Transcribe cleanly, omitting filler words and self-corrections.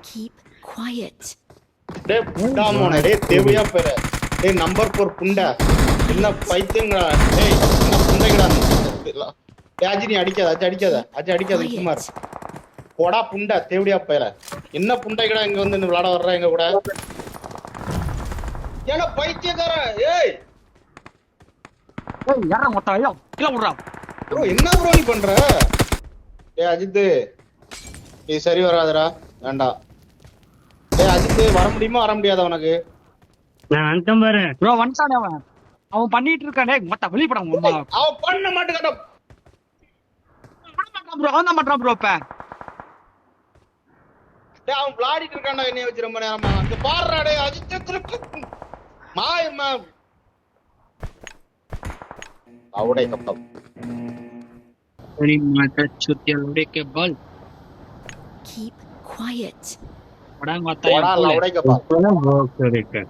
Keep quiet. டேய் புண்டாமோனே டேய் தேவையா பேர டேய் நம்பர் 4 புண்டா என்ன பைத்தியங்கடா டேய் என்ன புண்டைங்கடா டேய் அஜி நீ அடிக்காத குமார் போடா புண்டா தேவடியா பேர என்ன புண்டைங்கடா இங்க வந்து விளையாட வர்ற எங்க கூட ஏன்னா பைத்தியக்கார ஏய் யாரா மொத்தம் ஐயோ கீழ விடுறா ப்ரோ என்ன ப்ரோ நீ பண்ற டேய் அஜித் இது சரி வராதுடா வேண்டாம் டேய் அஜித் வர முடியுமா வர முடியாதா உனக்கு நான் வந்துட்டேன் பாரு ப்ரோ வந்துட்டானே அவன் பண்ணிட்டு இருக்கானே மொத்தம் வெளிய போடா அம்மா அவன் பண்ண மாட்டேங்கடா ப்ரோ அவன் தான் பண்றான் ப்ரோ இப்ப டேய் அவன் விளையாடிட்டு இருக்கான்டா என்னைய வச்சு ரொம்ப நேரமா அங்க பாருடா டேய் அஜித் திருப்பு மாயமா அவடே கப்பம் तेरी माता चुतिया लौड़े के बल Keep quiet. बड़ा माता போடா லவுடே கப்பம் वो करे कर